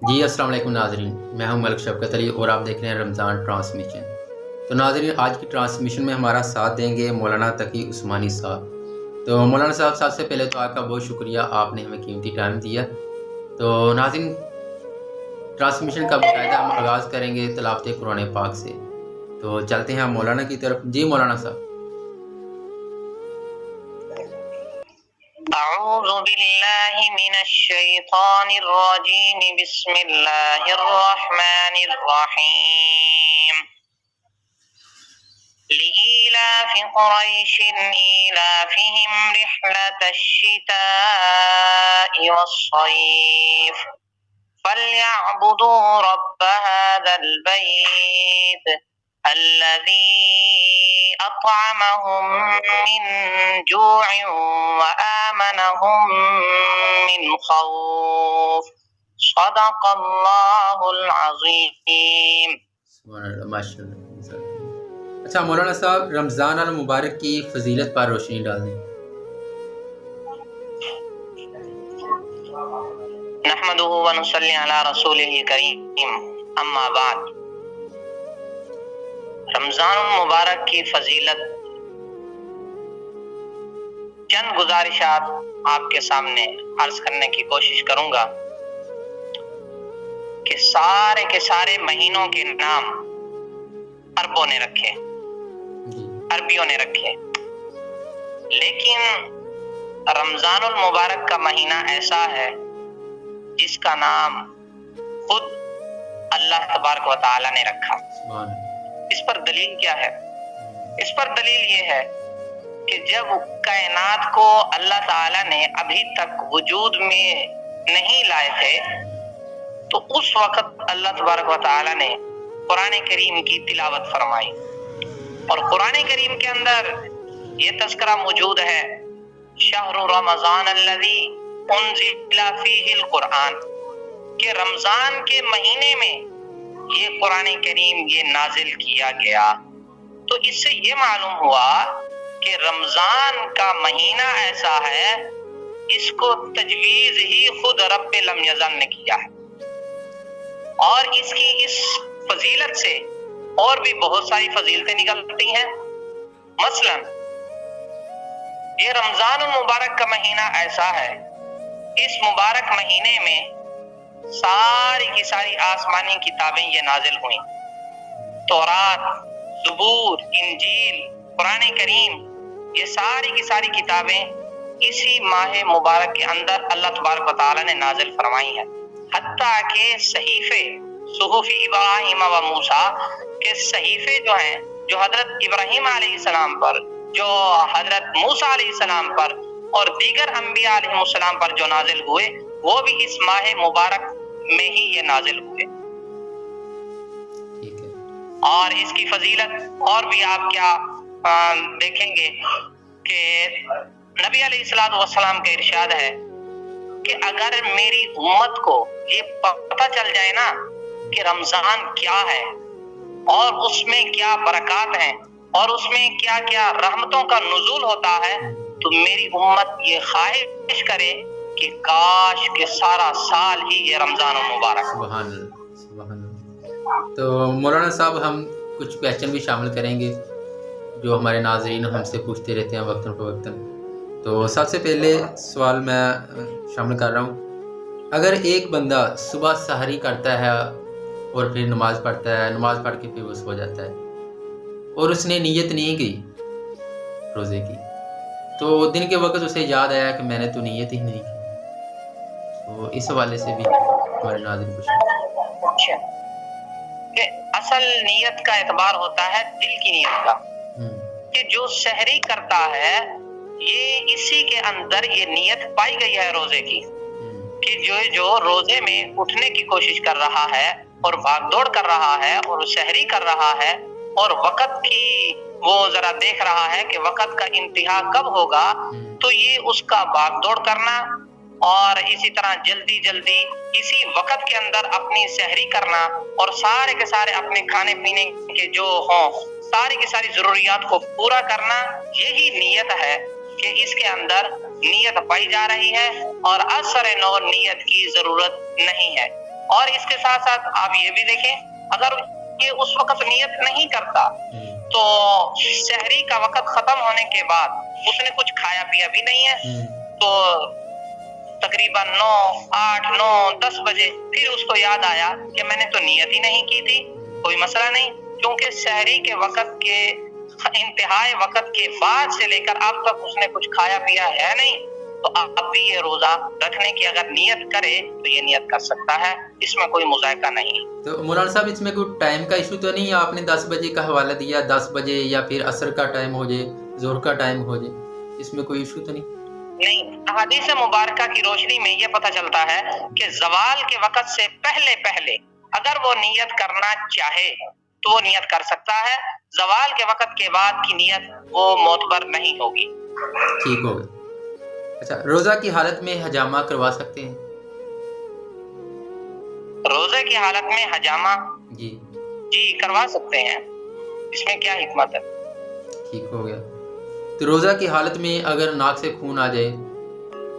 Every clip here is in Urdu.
جی السلام علیکم ناظرین، میں ہوں ملک شفقت علی اور آپ دیکھ رہے ہیں رمضان ٹرانسمیشن۔ تو ناظرین، آج کی ٹرانسمیشن میں ہمارا ساتھ دیں گے مولانا تقی عثمانی صاحب۔ تو مولانا صاحب، سب سے پہلے تو آپ کا بہت شکریہ، آپ نے ہمیں قیمتی ٹائم دیا۔ تو ناظرین، ٹرانسمیشن کا باقاعدہ ہم آغاز کریں گے تلاوت قرآن پاک سے۔ تو چلتے ہیں مولانا کی طرف۔ جی مولانا صاحب۔ اعوذ باللہ من الشیطان الرجیم، بسم اللہ الرحمن الرحیم۔ لإيلاف قريش إيلافهم رحلة الشتاء والصيف فليعبدوا رب هذا البيت الذي أطعمهم من جوع وآمنهم من خوف صدق اللہ العظیم۔ ماشاء اللہ۔ اچھا مولانا صاحب، رمضان المبارک کی فضیلت پر روشنی ڈال دیں۔ نحمدہ ونصلی علی رسولہ الکریم، اما بعد۔ رمضان المبارک کی فضیلت، چند گزارشات آپ کے سامنے عرض کرنے کی کوشش کروں گا کہ سارے مہینوں کے نام عربوں نے رکھے، عربیوں نے رکھے، لیکن رمضان المبارک کا مہینہ ایسا ہے جس کا نام خود اللہ تبارک و تعالی نے رکھا۔ اس پر دلیل کیا ہے؟ اس پر دلیل یہ ہے کہ جب کائنات کو اللہ تعالی نے ابھی تک وجود میں نہیں لائے تھے تو اس وقت اللہ تبارک و تعالی نے قرآن کریم کی تلاوت فرمائی، اور قرآن کریم کے اندر یہ تذکرہ موجود ہے، شہر رمضان الذی انزل فیہ القرآن، کہ رمضان کے مہینے میں یہ قرآن کریم یہ نازل کیا گیا۔ تو اس سے یہ معلوم ہوا کہ رمضان کا مہینہ ایسا ہے، اس کو تجویز ہی خود رب لم یزل نے کیا ہے، اور اس کی اس فضیلت سے اور بھی بہت ساری فضیلتیں نکلتی ہیں۔ مثلا یہ رمضان المبارک کا مہینہ ایسا ہے، اس مبارک مہینے میں ساری کی ساری آسمانی کتابیں یہ نازل ہوئیں، تورات، زبور، انجیل، قرآن کریم، یہ ساری کی ساری کتابیں اسی ماہ مبارک کے اندر اللہ تبارک و تعالی نے نازل فرمائی ہیں، حتیٰ کہ صحیفے، صحف ابراہیم و موسیٰ کے صحیفے جو ہیں، جو حضرت ابراہیم علیہ السلام پر، جو حضرت موسیٰ علیہ السلام پر اور دیگر انبیاء علیہ السلام پر جو نازل ہوئے، وہ بھی اس ماہ مبارک میں ہی یہ نازل ہوئے۔ اور اس کی فضیلت اور بھی آپ کیا دیکھیں گے کہ نبی علیہ السلام کا ارشاد ہے کہ اگر میری امت کو یہ پتہ چل جائے نا کہ رمضان کیا ہے اور اس میں کیا برکات ہیں اور اس میں کیا کیا رحمتوں کا نزول ہوتا ہے، تو میری امت یہ خواہش کرے کہ کاش کہ سارا سال ہی یہ رمضان المبارک۔ سبحان اللہ، سبحان اللہ۔ تو مولانا صاحب، ہم کچھ کویسچن بھی شامل کریں گے جو ہمارے ناظرین ہم سے پوچھتے رہتے ہیں وقتاً فوقتاً۔ تو سب سے پہلے سوال میں شامل کر رہا ہوں، اگر ایک بندہ صبح سحری کرتا ہے اور پھر نماز پڑھتا ہے، نماز پڑھ کے پھر وہ سو جاتا ہے اور اس نے نیت نہیں کی روزے کی، تو دن کے وقت اسے یاد آیا کہ میں نے تو نیت ہی نہیں کی، تو اس حوالے سے بھی ہمارے ناظرین پوچھیں۔ اچھا، کہ اصل نیت کا اعتبار ہوتا ہے دل کی نیت کا، کہ جو سحری کرتا ہے یہ اسی کے اندر یہ نیت پائی گئی ہے روزے کی، کہ جو روزے میں اٹھنے کی کوشش کر رہا ہے اور بھاگ دوڑ کر رہا ہے اور سحری کر رہا ہے اور وقت کی وہ ذرا دیکھ رہا ہے کہ وقت کا انتہا کب ہوگا، تو یہ اس کا بھاگ دوڑ کرنا اور اسی طرح جلدی جلدی اسی وقت کے اندر اپنی سحری کرنا اور سارے کے سارے اپنے کھانے پینے کے جو ہوں ساری کی ساری ضروریات کو پورا کرنا، یہی نیت ہے کہ اس کے اندر نیت پائی جا رہی ہے اور اثر نو نیت کی ضرورت نہیں ہے۔ اور اس کے ساتھ ساتھ آپ یہ بھی دیکھیں اگر یہ اس وقت نیت نہیں کرتا تو سحری کا وقت ختم ہونے کے بعد اس نے کچھ کھایا پیا بھی نہیں ہے تو تقریباً 9، 8، 9، 10 بجے پھر اس کو یاد آیا کہ میں نے تو نیت ہی نہیں کی تھی. کوئی مسئلہ نہیں، کیونکہ سحری کے وقت کے انتہائی وقت کے بعد سے لے کر اب تک اس نے کچھ کھایا پیا ہے نہیں، تو اب بھی یہ روزہ رکھنے کی اگر نیت کرے تو یہ نیت کر سکتا ہے، اس میں کوئی مذائقہ نہیں. تو مولانا صاحب اس میں کوئی ٹائم کا ایشو تو نہیں ہے؟ آپ نے 10 بجے کا حوالہ دیا، 10 بجے یا پھر عصر کا ٹائم ہو جائے، ظہر کا ٹائم ہو جائے، اس میں کوئی ایشو تو نہیں؟ نہیں، احادیث مبارکہ کی روشنی میں یہ پتہ چلتا ہے کہ زوال کے وقت سے پہلے اگر وہ نیت کرنا چاہے تو وہ نیت کر سکتا ہے. زوال کے وقت کے بعد کی نیت وہ معتبر نہیں ہوگی. ٹھیک ہوگا. اچھا، روزہ کی حالت میں حجامہ کروا سکتے ہیں؟ روزے کی حالت میں حجامہ جی کروا سکتے ہیں، اس میں کیا حکمت ہے؟ ٹھیک ہو گیا. تو روزہ کی حالت میں اگر ناک سے خون آ جائے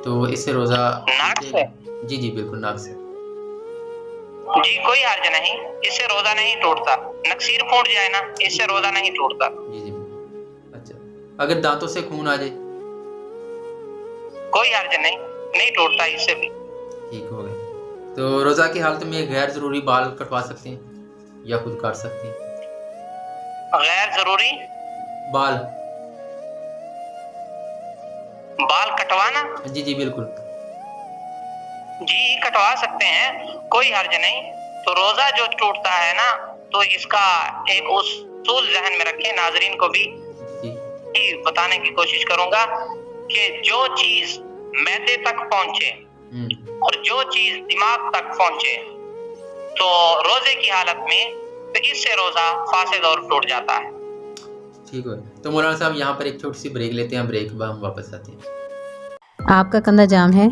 تو اس سے روزہ؟ ناک سے؟ جی بالکل ناک سے. جی کوئی حرج نہیں، اس سے روزہ نہیں ٹوٹتا. نکسیر پھوٹ جائے نا، اس سے روزہ نہیں ٹوٹتا. جی. اچھا، اگر دانتوں سے خون آ جائے؟ کوئی حرج نہیں ٹوٹتا اس سے بھی. ٹھیک ہو گیا. تو روزہ کی حالت میں غیر ضروری بال کٹوا سکتے ہیں یا خود کاٹ سکتے ہیں؟ غیر ضروری بال کٹوانا؟ جی بالکل. جی کٹوا سکتے ہیں، کوئی حرج نہیں. تو روزہ جو ٹوٹتا ہے نا تو اس کا ایک اصول ذہن میں رکھیں، ناظرین کو بھی بتانے کی کوشش کروں گا کہ جو چیز معدے تک پہنچے اور جو چیز دماغ تک پہنچے تو روزے کی حالت میں تو اس سے روزہ فاسد اور ٹوٹ جاتا ہے. ٹھیک ہے. تو مولانا صاحب یہاں پر ایک چھوٹی سی بریک لیتے ہیں، بریک کے بعد ہم واپس آتے ہیں. آپ کا کندھا جام ہے؟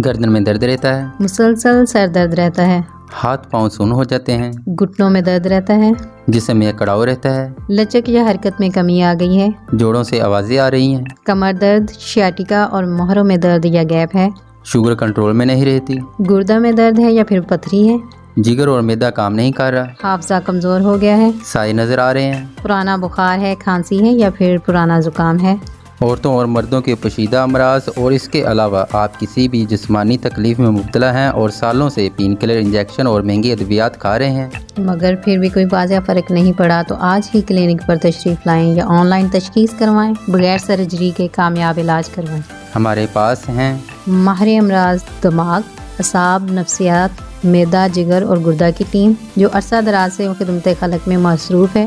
گردن میں درد رہتا ہے؟ مسلسل سر درد رہتا ہے؟ ہاتھ پاؤں سون ہو جاتے ہیں؟ گھٹنوں میں درد رہتا ہے؟ جسم میں کڑاؤ رہتا ہے؟ لچک یا حرکت میں کمی آ گئی ہے؟ جوڑوں سے آوازیں آ رہی ہیں؟ کمر درد، شیاٹیکا اور موہروں میں درد یا گیپ ہے؟ شوگر کنٹرول میں نہیں رہتی؟ گردہ میں درد ہے یا پھر پتھری ہے؟ جگر اور معدہ کام نہیں کر رہا؟ حافظہ کمزور ہو گیا ہے؟ سائے نظر آ رہے ہیں؟ پرانا بخار ہے، کھانسی ہے یا پھر پرانا زکام ہے؟ عورتوں اور مردوں کے پوشیدہ امراض اور اس کے علاوہ آپ کسی بھی جسمانی تکلیف میں مبتلا ہیں اور سالوں سے پین کلر انجیکشن اور مہنگی ادویات کھا رہے ہیں مگر پھر بھی کوئی واضح فرق نہیں پڑا تو آج ہی کلینک پر تشریف لائیں یا آن لائن تشخیص کروائیں، بغیر سرجری کے کامیاب علاج کروائیں. ہمارے پاس ہیں ماہر امراض دماغ، اعصاب، نفسیات، معدہ، جگر اور گردہ کی ٹیم جو عرصہ دراز سے خدمت خلق میں مصروف ہے.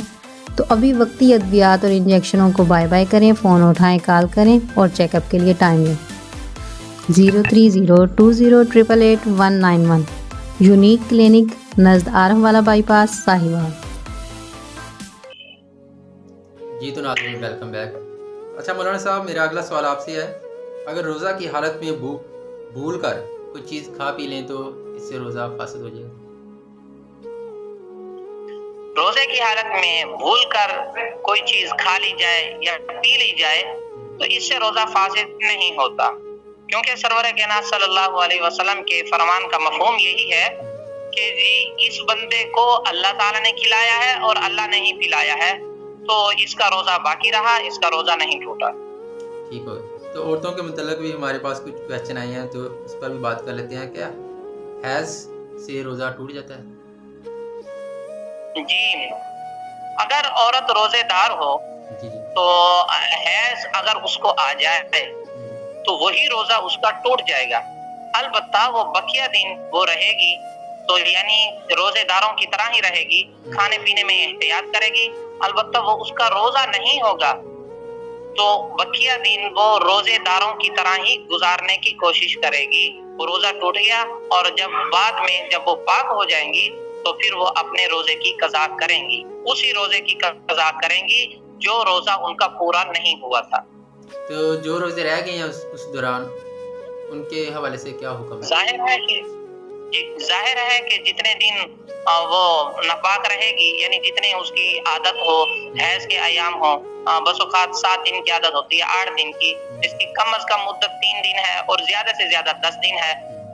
تو ابھی وقتی ادویات اور انجیکشنوں کو بائے بائے کریں، فون اٹھائیں، کال کریں اور چیک اپ کے لیے ٹائم لیں. 03020888191 یونیک کلینک نزد آرم والا بائی پاس ساہیوال. جی تو ناظرین ویلکم بیک. اچھا مولانا صاحب، میرا اگلا سوال آپ سے ہے، اگر روزہ کی حالت میں بھول کر کوئی چیز کھا پی لیں تو اس سے روزہ فاسد ہو جائے؟ روزے کی حالت میں بھول کر کوئی چیز کھا لی جائے یا پی لی جائے تو اس سے روزہ فاسد نہیں ہوتا، کیونکہ سرور کائنات صلی اللہ علیہ وسلم کے فرمان کا مفہوم یہی ہے کہ جی اس بندے کو اللہ تعالیٰ نے کھلایا ہے اور اللہ نے ہی پلایا ہے تو اس کا روزہ باقی رہا، اس کا روزہ نہیں ٹوٹا. ٹھیک ہو. تو عورتوں کے متعلق بھی ہمارے پاس کچھ کویسچن آئے ہیں تو اس پر بھی بات کر لیتے ہیں. کیا حیض سے روزہ ٹوٹ جاتا ہے؟ جی اگر عورت روزے دار ہو تو حیض اگر اس کو آ جائے تو وہی روزہ اس کا ٹوٹ جائے گا. البتہ وہ بقیہ دن وہ رہے گی تو یعنی روزے داروں کی طرح ہی رہے گی، کھانے پینے میں احتیاط کرے گی، البتہ وہ اس کا روزہ نہیں ہوگا. تو بقیہ دن وہ روزے داروں کی طرح ہی گزارنے کی کوشش کرے گی. وہ روزہ ٹوٹ گیا اور جب بعد میں جب وہ پاک ہو جائیں گی تو پھر وہ اپنے روزے کی قضا کریں گی، اسی روزے کی قضا کریں گی جو روزہ ان کا پورا نہیں ہوا تھا. تو جو روزے رہ گئے ہیں اس دوران ان کے حوالے سے کیا حکم ہے؟ ظاہر ہے کہ جتنے دن وہ ناپاک رہے گی، یعنی جتنے اس کی عادت ہو، حیض کے ایام ہو، بس اوقات 7 دن کی عادت ہوتی ہے، 8 دن کی، اس کی کم از کم مدت 3 دن ہے اور زیادہ سے زیادہ 10 دن ہے.